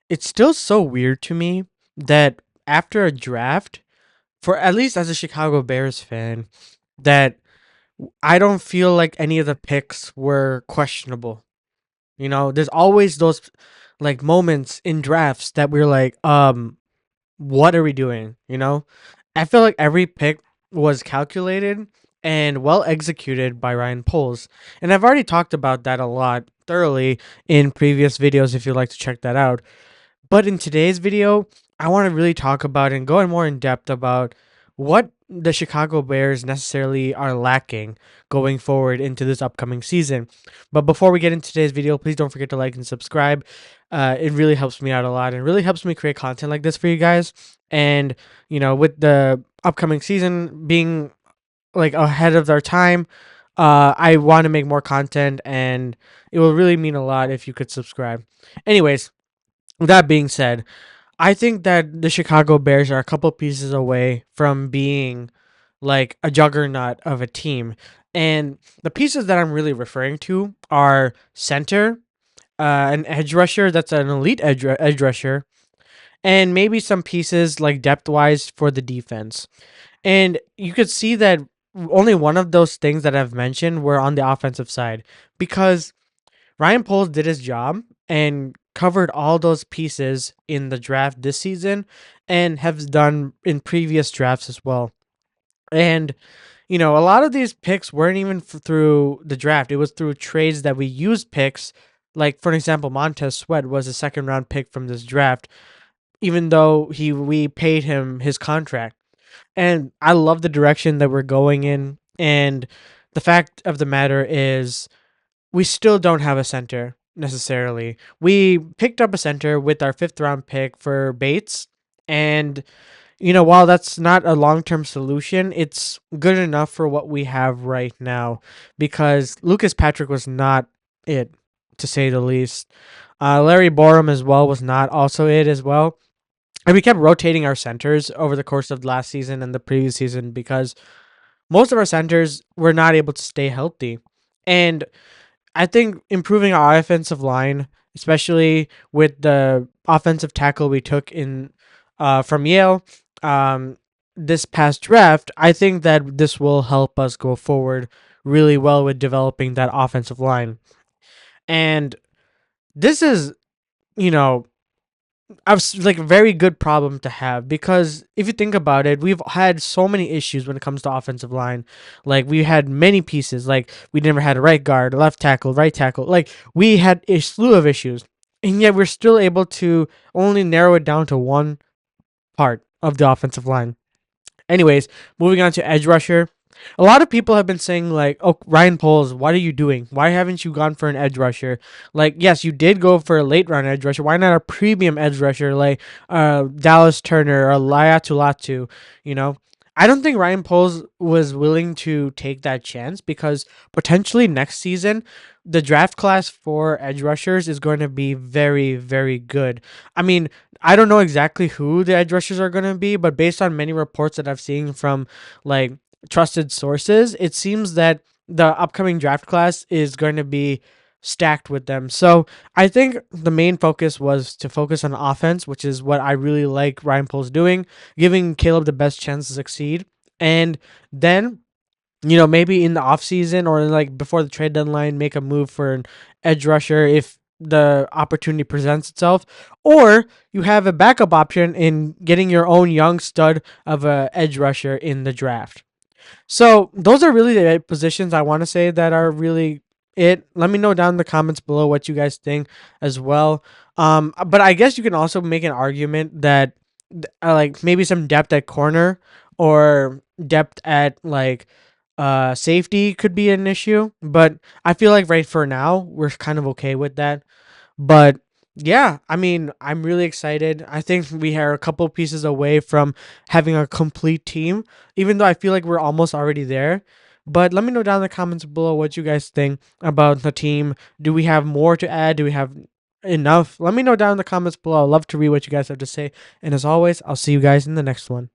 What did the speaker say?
it's still so weird to me that after a draft, for at least as a Chicago Bears fan, that I don't feel like any of the picks were questionable. There's always those like moments in drafts that we're like, what are we doing? I feel like every pick was calculated and well executed by Ryan Poles. And I've already talked about that a lot thoroughly in previous videos if you'd like to check that out. But in today's video, I want to really talk about and go in more in depth about what the Chicago Bears necessarily are lacking going forward into this upcoming season. But before we get into today's video, please don't forget to like and subscribe. It really helps me out a lot and really helps me create content like this for you guys. And, with the upcoming season being like ahead of their time, I want to make more content and it will really mean a lot if you could subscribe. Anyways, with that being said, I think that the Chicago Bears are a couple pieces away from being like a juggernaut of a team. And the pieces that I'm really referring to are center, an edge rusher that's an elite edge rusher, and maybe some pieces like depth wise for the defense. And you could see that only one of those things that I've mentioned were on the offensive side because Ryan Poles did his job and covered all those pieces in the draft this season and has done in previous drafts as well. And, a lot of these picks weren't even through the draft. It was through trades that we used picks. Like, for example, Montez Sweat was a second round pick from this draft, even though we paid him his contract. And I love the direction that we're going in. And the fact of the matter is, we still don't have a center necessarily. We picked up a center with our fifth round pick for Bates. And, while that's not a long term solution, it's good enough for what we have right now because Lucas Patrick was not it, to say the least. Larry Borum as well was not also it as well. And we kept rotating our centers over the course of last season and the previous season because most of our centers were not able to stay healthy. And I think improving our offensive line, especially with the offensive tackle we took in from Yale um, this past draft, I think that this will help us go forward really well with developing that offensive line. And this is, you know, like a very good problem to have because if you think about it, we've had so many issues when it comes to offensive line. Like we had many pieces. Like we never had a right guard, a left tackle, right tackle. Like we had a slew of issues, and yet we're still able to only narrow it down to one part of the offensive line. Anyways, moving on to edge rusher. A lot of people have been saying like, "Oh, Ryan Poles, what are you doing? Why haven't you gone for an edge rusher?" Like, yes, you did go for a late round edge rusher. Why not a premium edge rusher like Dallas Turner or Latu? You know, I don't think Ryan Poles was willing to take that chance because potentially next season the draft class for edge rushers is going to be very, very good. I mean, I don't know exactly who the edge rushers are going to be, but based on many reports that I've seen from like trusted sources, it seems that the upcoming draft class is going to be stacked with them. So I think the main focus was to focus on offense, which is what I really like Ryan Poles doing, giving Caleb the best chance to succeed. And then, maybe in the offseason or like before the trade deadline, make a move for an edge rusher if the opportunity presents itself, or you have a backup option in getting your own young stud of a edge rusher in the draft. So those are really the positions I want to say that are really it. Let me know down in the comments below what you guys think as well. But I guess you can also make an argument that like maybe some depth at corner or depth at like safety could be an issue. But I feel like right for now we're kind of okay with that. But yeah, I mean, I'm really excited. I think we are a couple pieces away from having a complete team, even though I feel like we're almost already there. But let me know down in the comments below what you guys think about the team. Do we have more to add? Do we have enough? Let me know down in the comments below. I'd love to read what you guys have to say. And as always, I'll see you guys in the next one.